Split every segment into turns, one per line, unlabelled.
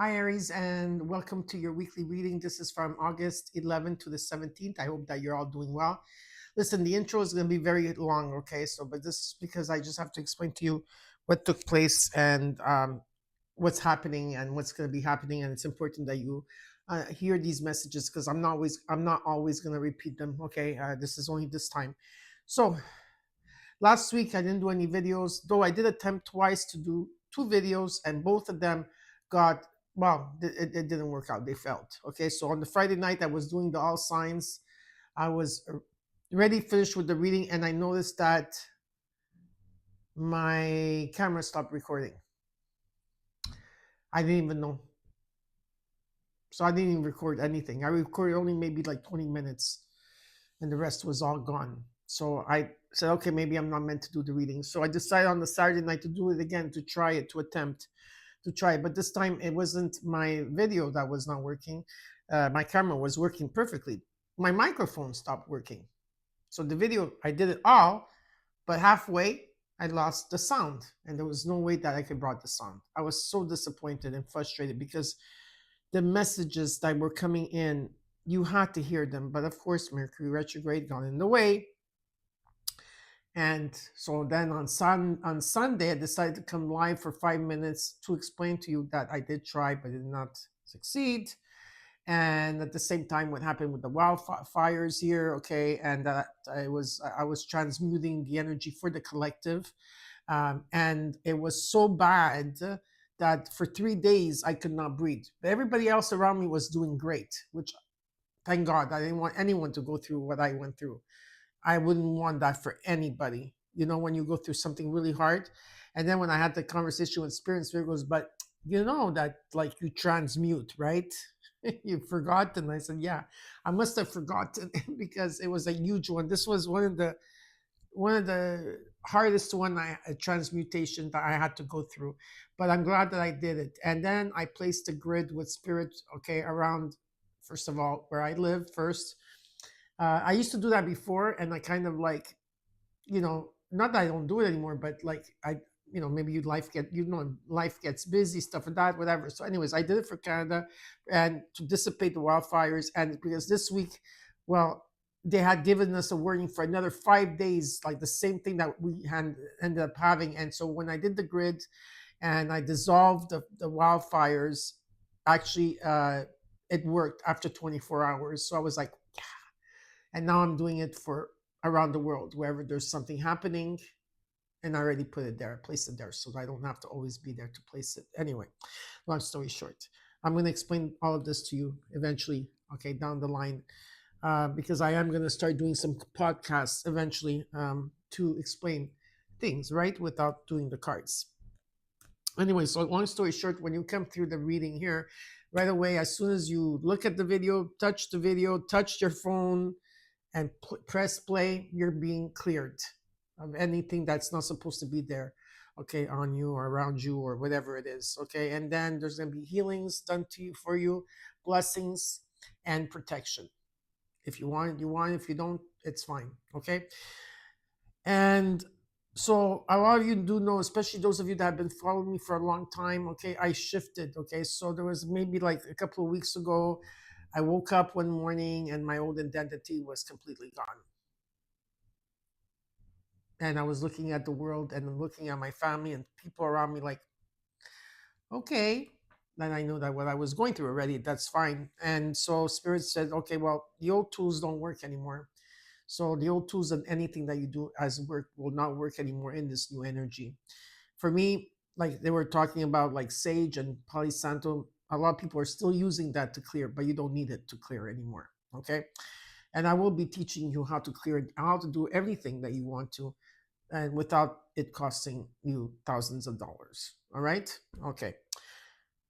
Hi, Aries, and welcome to your weekly reading. This is from August 11th to the 17th. I hope that you're all doing well. Listen, the intro is going to be very long, okay? But this is because I just have to explain to you what took place and what's happening and what's going to be happening. And it's important that you hear these messages because I'm not always going to repeat them, okay? This is only this time. So last week I didn't do any videos, though I did attempt twice to do two videos, and both of them got it didn't work out. They failed. Okay, so on the Friday night I was doing the all signs. I was ready, finished with the reading, and I noticed that my camera stopped recording. I didn't even know. So I didn't even record anything. I recorded only maybe like 20 minutes, and the rest was all gone. So I said, okay, maybe I'm not meant to do the reading. So I decided on the Saturday night to do it again, to try it, to attempt to try it. But this time it wasn't my video that was not working. My camera was working perfectly. My microphone stopped working. So the video, I did it all, but halfway I lost the sound, and there was no way that I could brought the sound. I was so disappointed and frustrated because the messages that were coming in, you had to hear them. But of course, Mercury retrograde got in the way. And so then on Sunday, I decided to come live for 5 minutes to explain to you that I did try, but did not succeed. And at the same time, what happened with the wildfires here, okay, and that I was transmuting the energy for the collective, and it was so bad that for 3 days I could not breathe. But everybody else around me was doing great, which thank God. I didn't want anyone to go through what I went through. I wouldn't want that for anybody. You know, when you go through something really hard. And then when I had the conversation with Spirit goes, but you know that like you transmute, right? You forgotten. I said, yeah, I must have forgotten because it was a huge one. This was one of the hardest transmutation that I had to go through. But I'm glad that I did it. And then I placed a grid with Spirit, okay, around first of all where I live first. I used to do that before, and I kind of like, not that I don't do it anymore, but like maybe life gets busy, stuff like that, whatever. So, anyways, I did it for Canada and to dissipate the wildfires, and because this week, well, they had given us a warning for another 5 days, like the same thing that we had ended up having. And so when I did the grid and I dissolved the wildfires, actually, it worked after 24 hours. So I was like, and now I'm doing it for around the world, wherever there's something happening. And I already put it there, placed it there, so I don't have to always be there to place it. Anyway, long story short, I'm going to explain all of this to you eventually, okay, down the line, because I am going to start doing some podcasts eventually to explain things, right, without doing the cards. Anyway, so long story short, when you come through the reading here, right away, as soon as you look at the video, touch your phone, and press play, you're being cleared of anything that's not supposed to be there, okay, on you or around you or whatever it is, okay. And then there's going to be healings done to you for you, blessings, and protection. If you want, you want. If you don't, it's fine, okay. And so a lot of you do know, especially those of you that have been following me for a long time, okay, I shifted, okay. So there was maybe like a couple of weeks ago, I woke up one morning and my old identity was completely gone. And I was looking at the world and looking at my family and people around me like, okay. Then I knew that what I was going through already, that's fine. And so Spirit said, okay, well, the old tools don't work anymore. So the old tools and anything that you do as work will not work anymore in this new energy. For me, like they were talking about like sage and Palo a lot of people are still using that to clear, but you don't need it to clear anymore. Okay. And I will be teaching you how to clear it, how to do everything that you want to, and without it costing you thousands of dollars. All right? Okay.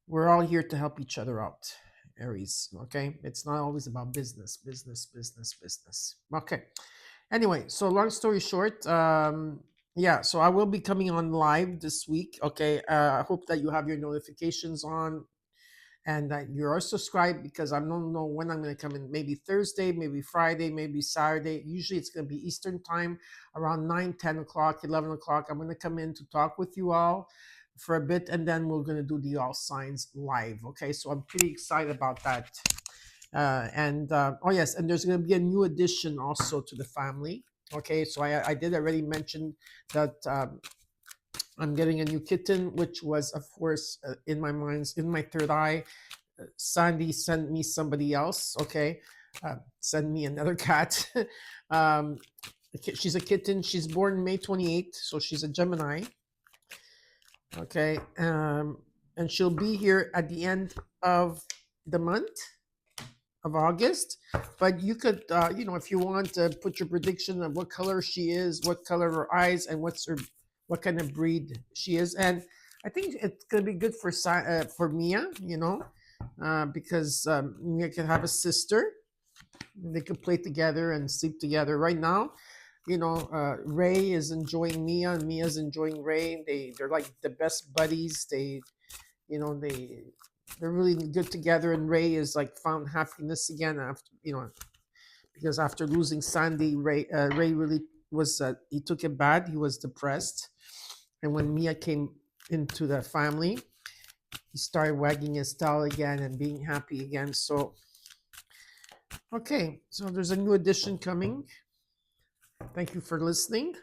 We're all here to help each other out, Aries. Okay? It's not always about business, business, business, business. Okay. Anyway, so long story short, yeah, so I will be coming on live this week. Okay. I hope that you have your notifications on and that you are subscribed because I don't know when I'm going to come in. Maybe Thursday, maybe Friday, maybe Saturday. Usually it's going to be Eastern time around 9, 10 o'clock, 11 o'clock. I'm going to come in to talk with you all for a bit, and then we're going to do the all signs live. Okay, so I'm pretty excited about that. Oh yes, and there's going to be a new addition also to the family. Okay, so I did already mention that I'm getting a new kitten, which was, of course, in my mind's in my third eye. Sandy sent me somebody else. Okay, send me another cat. um, she's a kitten. She's born May 28th, so she's a Gemini. Okay, and she'll be here at the end of the month of August. But you could, if you want to put your prediction of what color she is, what color her eyes, and what kind of breed she is. And I think it's gonna be good for Mia, because Mia can have a sister. They could play together and sleep together. Right now, Ray is enjoying Mia, and Mia's enjoying Ray. They're like the best buddies. They're really good together, and Ray is like found happiness again after because after losing Sandy, Ray really was he took it bad. He was depressed, and when Mia came into the family, he started wagging his tail again and being happy again. So okay, so there's a new edition coming. Thank you for listening.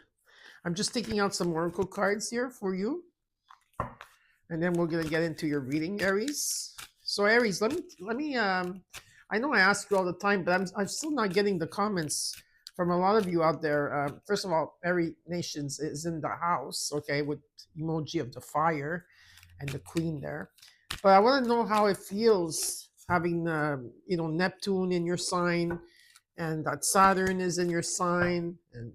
I'm just taking out some oracle cards here for you, and then we're gonna get into your reading, Aries. So Aries, let me. I know I ask you all the time, but I'm still not getting the comments from a lot of you out there. First of all, Aries Nations is in the house, okay, with emoji of the fire and the queen there. But I want to know how it feels having Neptune in your sign, and that Saturn is in your sign, and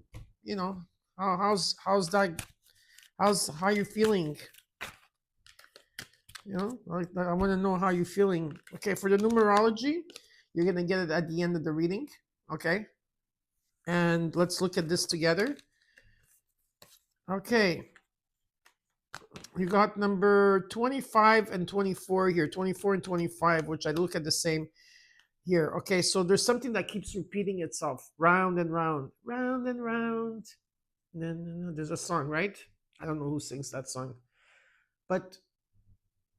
how's how you feeling? I want to know how you're feeling. Okay, for the numerology, you're gonna get it at the end of the reading. Okay, and let's look at this together. Okay, you got number 25 and 24 here, 24 and 25, which I look at the same here. Okay, so there's something that keeps repeating itself, round and round, round and round. No, there's a song, right? I don't know who sings that song, but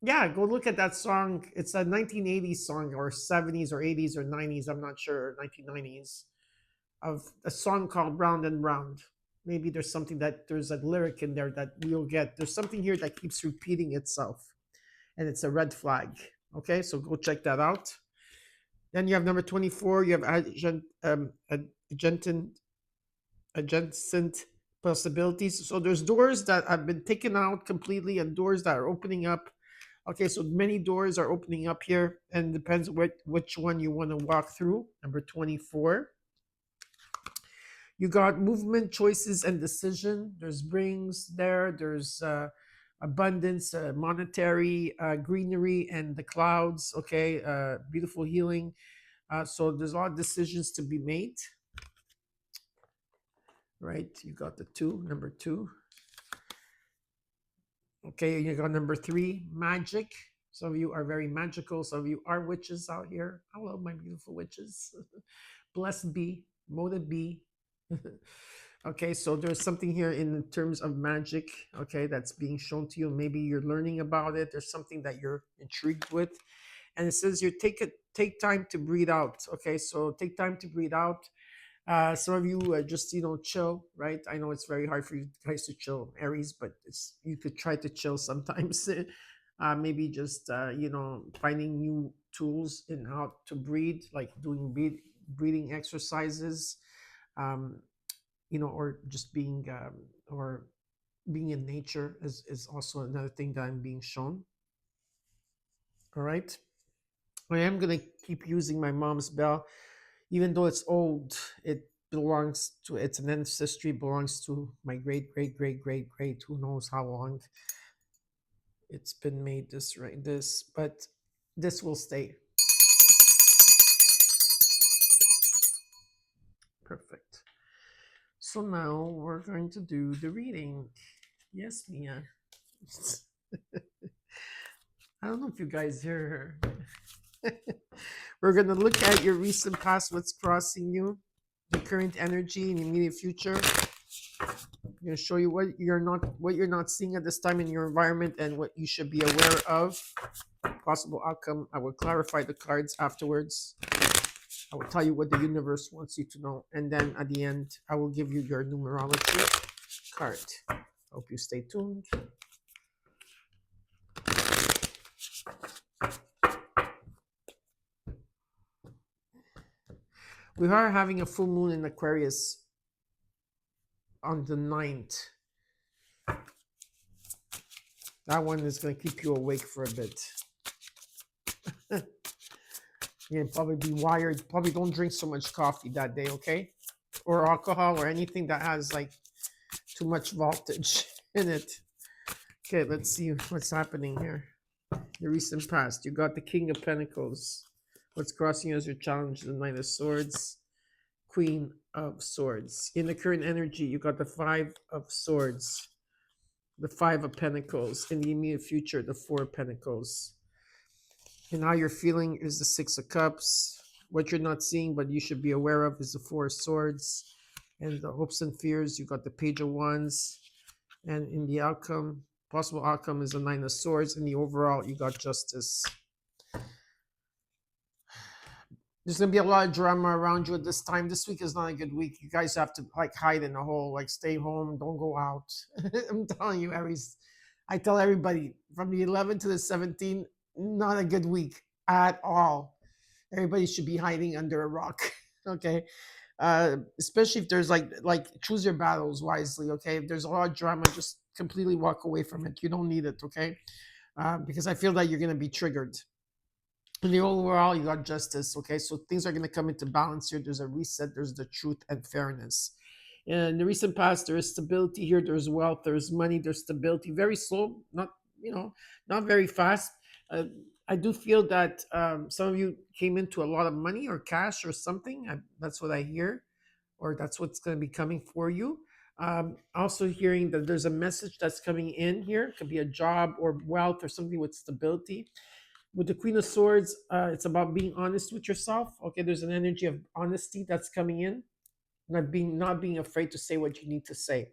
yeah, go look at that song. It's a 1980s song, or 70s or 80s or 90s, I'm not sure, 1990s, of a song called Round and Round. Maybe there's a lyric in there that we'll get. There's something here that keeps repeating itself, and it's a red flag. Okay, so go check that out. Then you have number 24. You have adjacent possibilities. So there's doors that have been taken out completely and doors that are opening up. Okay, so many doors are opening up here, and depends which one you want to walk through. Number 24. You got movement, choices, and decision. There's brings there. There's abundance, monetary, greenery, and the clouds. Okay, beautiful healing. So there's a lot of decisions to be made. Right, you got the number 2. Okay, you got number 3, magic. Some of you are very magical. Some of you are witches out here. Hello, my beautiful witches. Blessed be, molded be. Okay, so there's something here in terms of magic, okay, that's being shown to you. Maybe you're learning about it. There's something that you're intrigued with. And it says you take time to breathe out. Okay, so take time to breathe out. Some of you just chill, right? I know it's very hard for you guys to chill, Aries, but you could try to chill sometimes. Maybe just finding new tools in how to breathe, like doing breathing exercises, or just being or being in nature is also another thing that I'm being shown. All right, I am gonna keep using my mom's bell. Even though it's old, it's an ancestry, belongs to my great who knows how long it's been made, but this will stay. Perfect. So now we're going to do the reading. Yes, Mia. I don't know if you guys hear her. We're going to look at your recent past, what's crossing you, the current energy, and immediate future. I'm going to show you what you're not seeing at this time in your environment and what you should be aware of. Possible outcome. I will clarify the cards afterwards. I will tell you what the universe wants you to know, and then at the end, I will give you your numerology card. Hope you stay tuned. We are having a full moon in Aquarius on the 9th. That one is going to keep you awake for a bit. You'll probably be wired. Probably don't drink so much coffee that day, okay? Or alcohol or anything that has like too much voltage in it. Okay, let's see what's happening here. The recent past. You got the King of Pentacles. What's crossing you as your challenge? The Knight of Swords. Queen of Swords. In the current energy, you got the Five of Swords. The Five of Pentacles. In the immediate future, the Four of Pentacles. And how you're feeling is the Six of Cups. What you're not seeing, but you should be aware of, is the Four of Swords. And the hopes and fears, you got the Page of Wands. And in the outcome, possible outcome is the Nine of Swords. In the overall, you got Justice. There's going to be a lot of drama around you at this time. This week is not a good week. You guys have to like hide in a hole, like stay home, don't go out. I'm telling you, Aries. I tell everybody from the 11th to the 17th, not a good week at all. Everybody should be hiding under a rock. Okay. Especially if there's like choose your battles wisely. Okay. If there's a lot of drama, just completely walk away from it. You don't need it. Okay. Because I feel that you're going to be triggered. In the overall, you got Justice, okay? So things are going to come into balance here. There's a reset. There's the truth and fairness. In the recent past, there is stability here. There's wealth. There's money. There's stability. Very slow, not very fast. I do feel that some of you came into a lot of money or cash or something. That's what I hear, or that's what's going to be coming for you. Also hearing that there's a message that's coming in here. It could be a job or wealth or something with stability. With the Queen of Swords, it's about being honest with yourself. Okay, there's an energy of honesty that's coming in, not being afraid to say what you need to say.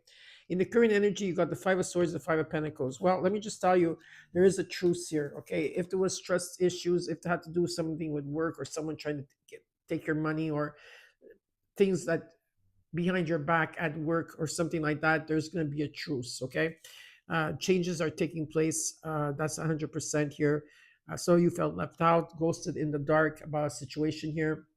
In the current energy, you got the Five of Swords, the Five of Pentacles. Well, let me just tell you, there is a truce here. Okay, if there was trust issues, if it had to do something with work or someone trying to take your money or things that behind your back at work or something like that, there's going to be a truce. Okay, changes are taking place. That's 100% here. So you felt left out, ghosted in the dark about a situation here,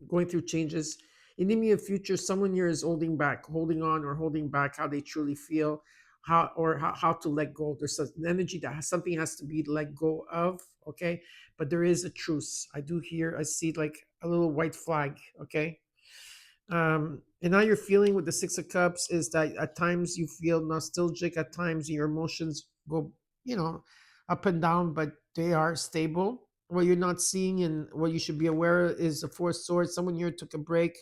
going through changes. In the immediate future, someone here is holding back, holding on or holding back how they truly feel, how to let go. There's an energy that something has to be let go of, okay? But there is a truce. I see like a little white flag, okay? And how you're feeling with the Six of Cups is that at times you feel nostalgic, at times your emotions go, up and down, but they are stable. What you're not seeing and what you should be aware of is the Four of Swords. Someone here took a break.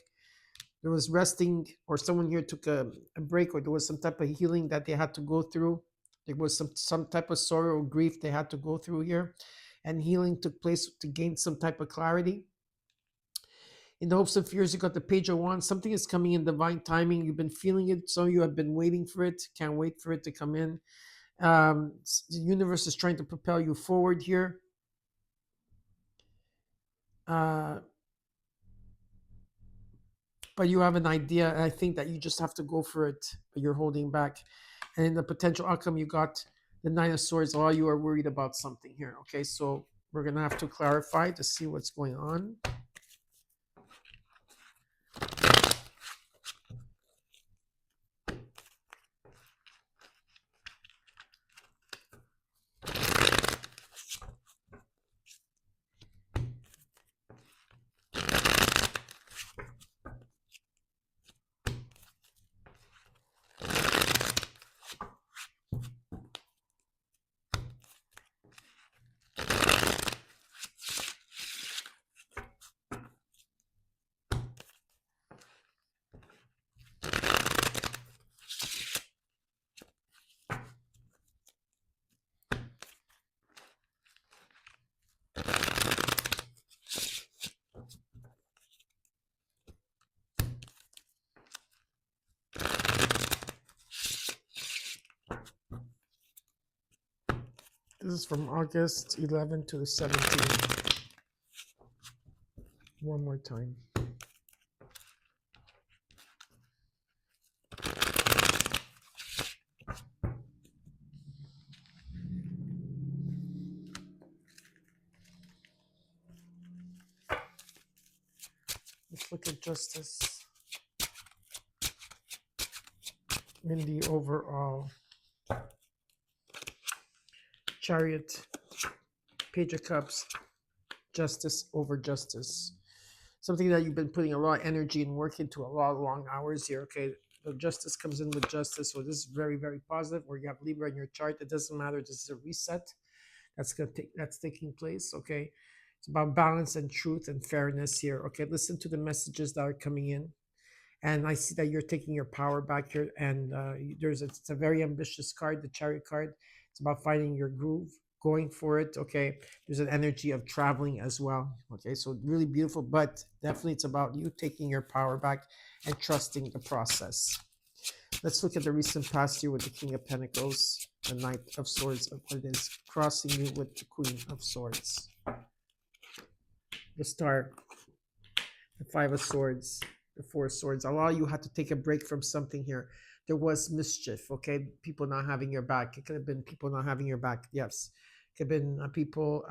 There was resting, or someone here took a break, or there was some type of healing that they had to go through. There was some type of sorrow or grief they had to go through here. And healing took place to gain some type of clarity. In the hopes and fears, you got the Page of Wands. Something is coming in divine timing. You've been feeling it. Some of you have been waiting for it. Can't wait for it to come in. The universe is trying to propel you forward here. But you have an idea, and I think that you just have to go for it, but you're holding back. And in the potential outcome, you got the Nine of Swords. All you are worried about something here. Okay, so we're going to have to clarify to see what's going on. This is from August 11th to the 17th. One more time. Let's look at justice in the overall. Chariot, Page of Cups, justice over justice. Something that you've been putting a lot of energy and work into, a lot of long hours here. Okay, the justice comes in with justice, so this is very, very positive. Where you have Libra in your chart, it doesn't matter. This is a reset that's taking place. Okay, it's about balance and truth and fairness here. Okay, listen to the messages that are coming in, and I see that you're taking your power back here. And it's a very ambitious card, the Chariot card. It's about finding your groove, going for it. Okay, there's an energy of traveling as well. Okay, so really beautiful, but definitely it's about you taking your power back and trusting the process. Let's look at the recent past year with the King of Pentacles, the Knight of Swords. It is crossing you with the Queen of Swords, the Star, the Five of Swords, the Four of Swords. A lot of you had to take a break from something here. There was mischief, okay? People not having your back. It could have been people not having your back, yes. It could have been people,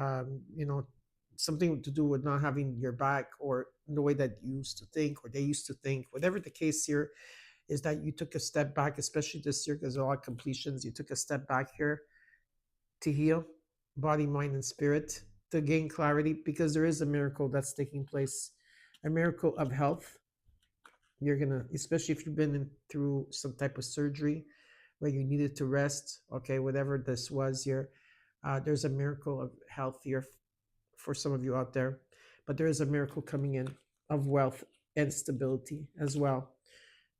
something to do with not having your back, or the way that you used to think, or they used to think. Whatever the case here is, that you took a step back, especially this year, because there are a lot of completions. You took a step back here to heal body, mind, and spirit, to gain clarity, because there is a miracle that's taking place, a miracle of health. You're gonna, especially if you've been through some type of surgery where you needed to rest, okay, whatever this was here, there's a miracle of health here for some of you out there. But there is a miracle coming in of wealth and stability as well.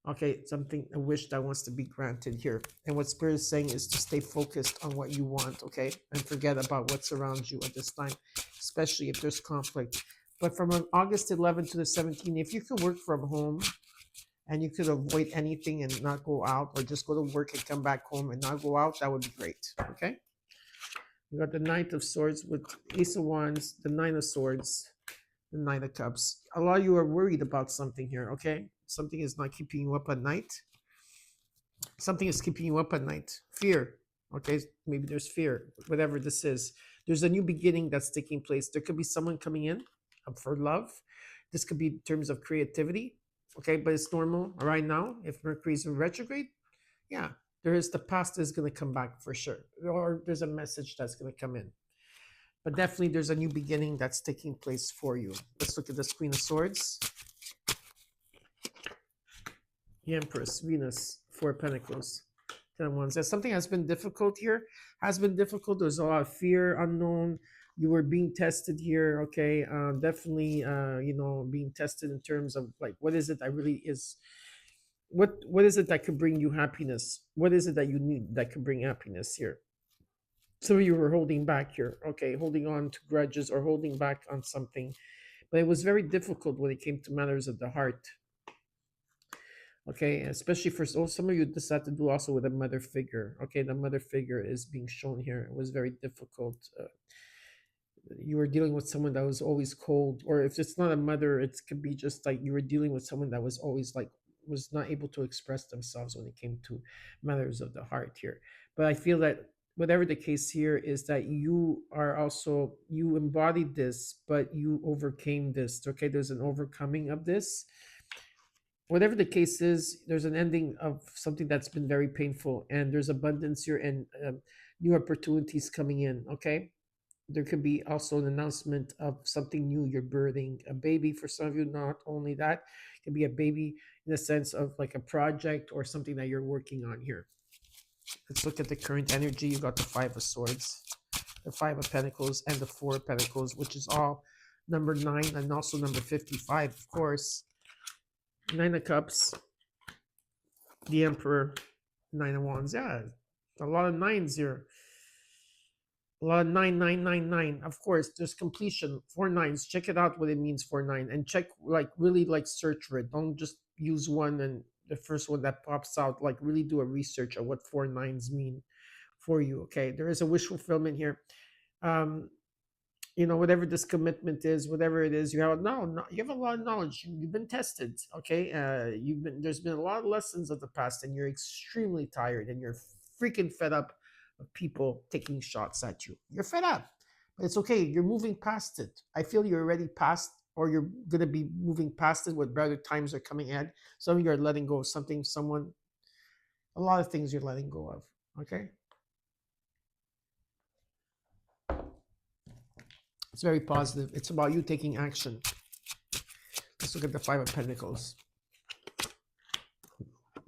Okay, something, a wish that wants to be granted here. And what Spirit is saying is to stay focused on what you want, okay, and forget about what surrounds you at this time, especially if there's conflict. But from August 11th to the 17th, if you could work from home and you could avoid anything and not go out, or just go to work and come back home and not go out, that would be great. Okay. We got the Knight of Swords with Ace of Wands, the Nine of Swords, the Nine of Cups. A lot of you are worried about something here. Okay. Something is not keeping you up at night. Something is keeping you up at night. Fear. Okay. Maybe there's fear, whatever this is. There's a new beginning that's taking place. There could be someone coming in for love. This could be in terms of creativity. Okay, but it's normal right now. If Mercury's in retrograde, yeah, there is, the past is going to come back for sure, or there's a message that's going to come in. But definitely, there's a new beginning that's taking place for you. Let's look at this Queen of Swords, the Empress, Venus, Four of Pentacles, Ten of Wands. Something has been difficult here. Has been difficult. There's a lot of fear, unknown. You were being tested here. Okay, definitely, being tested in terms of like, what is it that really is, what is it that could bring you happiness? What is it that you need that could bring happiness here? Some of you were holding back here, okay, holding on to grudges or holding back on something, but it was very difficult when it came to matters of the heart. Okay, especially for some of you, this had to do also with a mother figure. Okay, the mother figure is being shown here. It was very difficult. You were dealing with someone that was always cold, or if it's not a mother, it could be just like you were dealing with someone that was always like, was not able to express themselves when it came to matters of the heart here. But I feel that whatever the case here is, that you are also, you embodied this, but you overcame this. Okay, there's an overcoming of this. Whatever the case is, there's an ending of something that's been very painful, and there's abundance here, and new opportunities coming in. Okay, there could be also an announcement of something new. You're birthing a baby for some of you. Not only that, it could be a baby in the sense of like a project or something that you're working on here. Let's look at the current energy. You got the Five of Swords, the Five of Pentacles, and the Four of Pentacles, which is all number 9 and also number 55, of course. Nine of Cups, the Emperor, Nine of Wands. Yeah, a lot of nines here. A lot of 9999. Of course, there's completion. 4 nines. Check it out what it means, 4 9, and check, like, really, like, search for it. Don't just use one and the first one that pops out. Like, really do a research of what 4 9s mean. for you. Okay, there is a wish fulfillment here. Um, whatever this commitment is, whatever it is, you have no, you have a lot of knowledge. You've been tested. Okay, there's been a lot of lessons of the past, and you're extremely tired, and you're freaking fed up of people taking shots at you. You're fed up, but it's okay. You're moving past it. I feel you're already past, or you're gonna be moving past it. With better times are coming ahead. Some of you are letting go of something, someone, a lot of things you're letting go of. Okay, it's very positive. It's about you taking action. Let's look at the Five of Pentacles,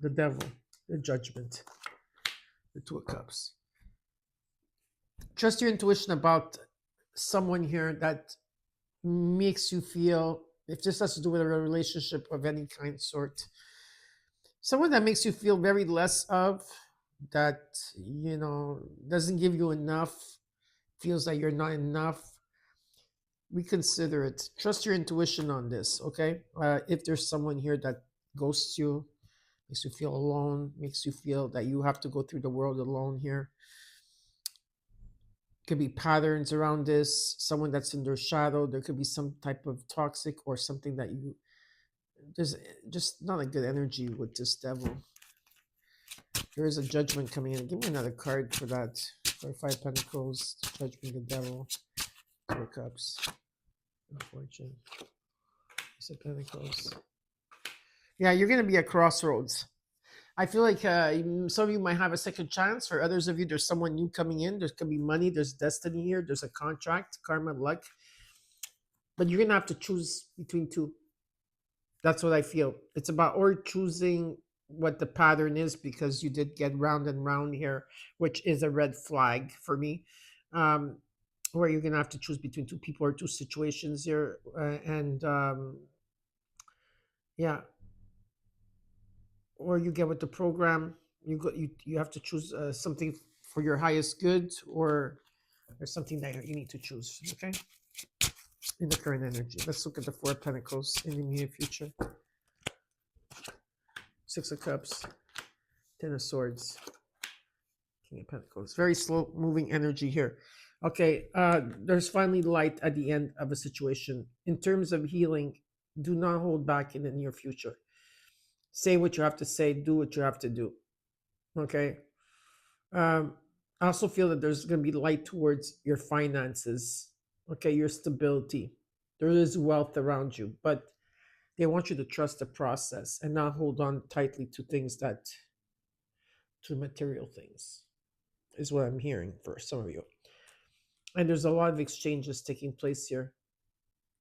the Devil, the Judgment, the Two of Cups. Trust your intuition about someone here that makes you feel, if this has to do with a relationship of any kind sort, someone that makes you feel very less of, that, doesn't give you enough, feels that you're not enough. Reconsider it. Trust your intuition on this, okay? If there's someone here that ghosts you, makes you feel alone, makes you feel that you have to go through the world alone here. Could be patterns around this, someone that's in their shadow. There could be some type of toxic or something that there's just not a good energy with this Devil. There is a Judgment coming in. Give me another card for that. For Five Pentacles, Judgment, the Devil, Two of Cups, Fortune, Ace of Pentacles. Yeah, you're going to be at crossroads. I feel like some of you might have a second chance. For others of you, there's someone new coming in. There could be money. There's destiny here. There's a contract, karma, luck. But you're going to have to choose between two. That's what I feel. It's about or choosing what the pattern is, because you did get round and round here, which is a red flag for me. Where you're going to have to choose between two people or two situations here. Yeah. Or you get with the program, you have to choose something for your highest good, or there's something that you need to choose. Okay, in the current energy, let's look at the Four of Pentacles in the near future. Six of Cups, Ten of Swords, King of Pentacles. Very slow moving energy here. Okay, there's finally light at the end of a situation. In terms of healing, do not hold back in the near future. Say what you have to say, do what you have to do. Okay. I also feel that there's going to be light towards your finances. Okay, your stability. There is wealth around you, but they want you to trust the process and not hold on tightly to material things, is what I'm hearing for some of you. And there's a lot of exchanges taking place here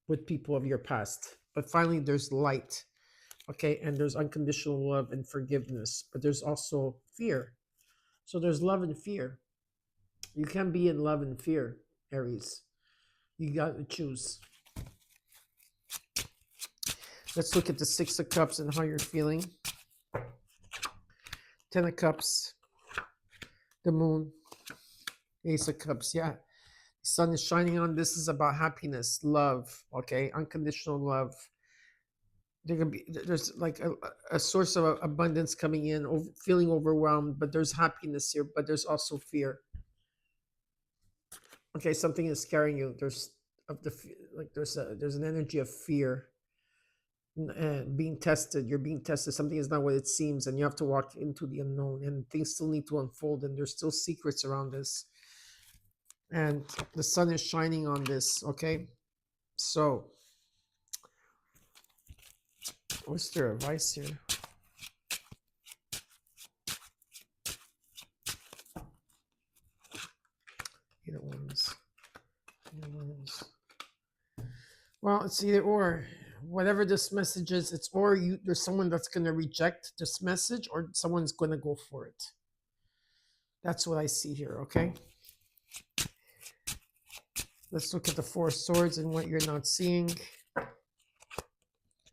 with people of your past. But finally, there's light. Okay, and there's unconditional love and forgiveness, but there's also fear. So there's love and fear. You can't be in love and fear, Aries. You got to choose. Let's look at the Six of Cups and how you're feeling. Ten of Cups, the Moon, Ace of Cups. Yeah, the sun is shining on. This is about happiness, love. Okay, unconditional love. There's like a source of abundance coming in, feeling overwhelmed, but there's happiness here, but there's also fear. Okay, something is scaring you. There's an energy of fear and being tested. You're being tested. Something is not what it seems, and you have to walk into the unknown, and things still need to unfold, and there's still secrets around this, and the sun is shining on this. Okay, so what's their advice here? Eight of Wands. Well, it's either or. Whatever this message is, it's or there's someone that's going to reject this message, or someone's going to go for it. That's what I see here, okay? Let's look at the Four of Swords and what you're not seeing.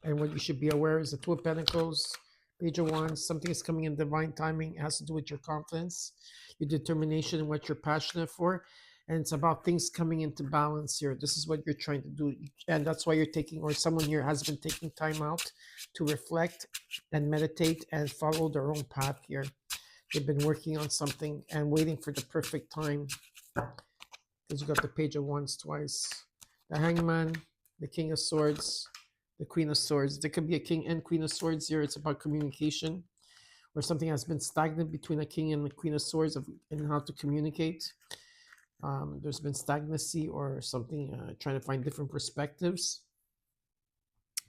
And what you should be aware is the Two of Pentacles, Page of Wands. Something is coming in divine timing. It has to do with your confidence, your determination, and what you're passionate for. And it's about things coming into balance here. This is what you're trying to do. And that's why you're taking, or someone here has been taking time out to reflect and meditate and follow their own path here. You've been working on something and waiting for the perfect time, because you got the Page of Wands twice. The Hangman, the King of Swords, the Queen of Swords. There could be a King and Queen of Swords here. It's about communication, where something has been stagnant between a King and the Queen of Swords in how to communicate. There's been stagnancy or something, trying to find different perspectives.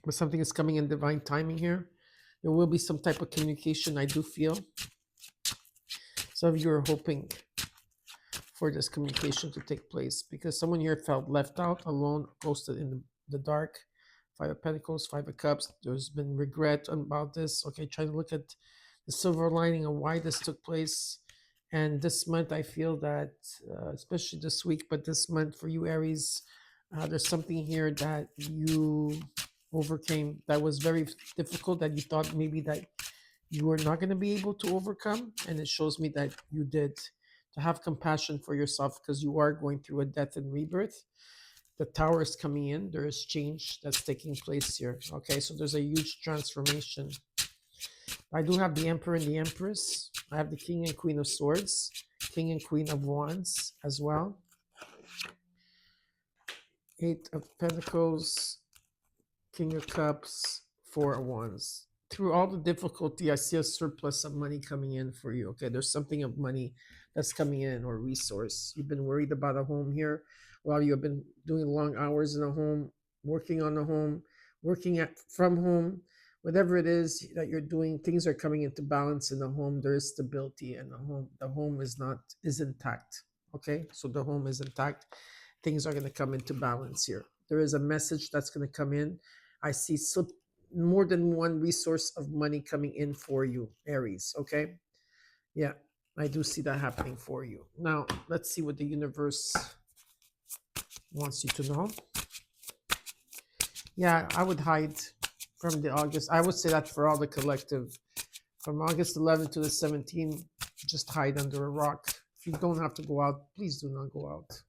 But something is coming in divine timing here. There will be some type of communication, I do feel. Some of you are hoping for this communication to take place, because someone here felt left out, alone, ghosted in the dark. Five of Pentacles, Five of Cups. There's been regret about this. Okay, try to look at the silver lining of why this took place. And this month, I feel that, especially this week, but this month for you, Aries, there's something here that you overcame that was very difficult, that you thought maybe that you were not going to be able to overcome. And it shows me that you did. To have compassion for yourself, because you are going through a death and rebirth. The Tower is coming in. There is change that's taking place here. Okay, so there's a huge transformation. I do have the Emperor and the Empress. I have the King and Queen of Swords, King and Queen of Wands as well. Eight of Pentacles, King of Cups, Four of Wands. Through all the difficulty, I see a surplus of money coming in for you. Okay, there's something of money that's coming in, or resource. You've been worried about a home here. A lot of you have been doing long hours in a home, working on the home, from home. Whatever it is that you're doing, things are coming into balance in the home. There is stability in the home. The home is intact. Okay, so the home is intact. Things are going to come into balance here. There is a message that's going to come in. I see more than one resource of money coming in for you, Aries. Okay, yeah, I do see that happening for you. Now, let's see what the universe wants you to know. Yeah, I would hide from the August. I would say that for all the collective. From August 11th to the 17th, just hide under a rock. If you don't have to go out, please do not go out.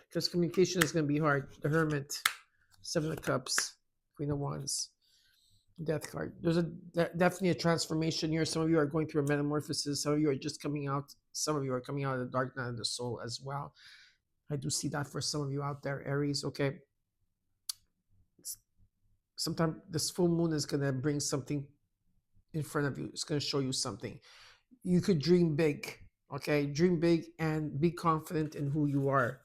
Because communication is going to be hard. The Hermit, Seven of Cups, Queen of Wands, Death card. There's definitely a transformation here. Some of you are going through a metamorphosis. Some of you are just coming out. Some of you are coming out of the dark night of the soul as well. I do see that for some of you out there, Aries. Okay. Sometimes this full moon is going to bring something in front of you. It's going to show you something. You could dream big. Okay. Dream big and be confident in who you are.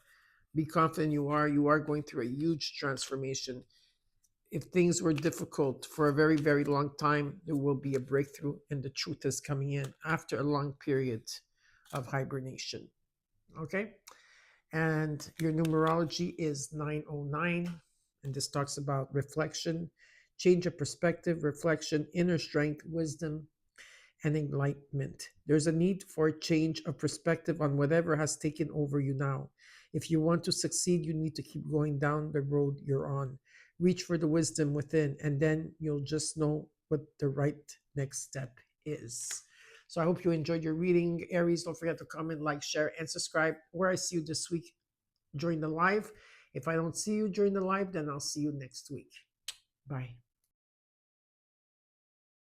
Be confident you are. You are going through a huge transformation. If things were difficult for a very, very long time, there will be a breakthrough, and the truth is coming in after a long period of hibernation. Okay? And your numerology is 909, and this talks about reflection, change of perspective, reflection, inner strength, wisdom, and enlightenment. There's a need for a change of perspective on whatever has taken over you now. If you want to succeed, you need to keep going down the road you're on. Reach for the wisdom within, and then you'll just know what the right next step is. So I hope you enjoyed your reading, Aries. Don't forget to comment, like, share, and subscribe. Where I see you this week during the live. If I don't see you during the live, then I'll see you next week. Bye.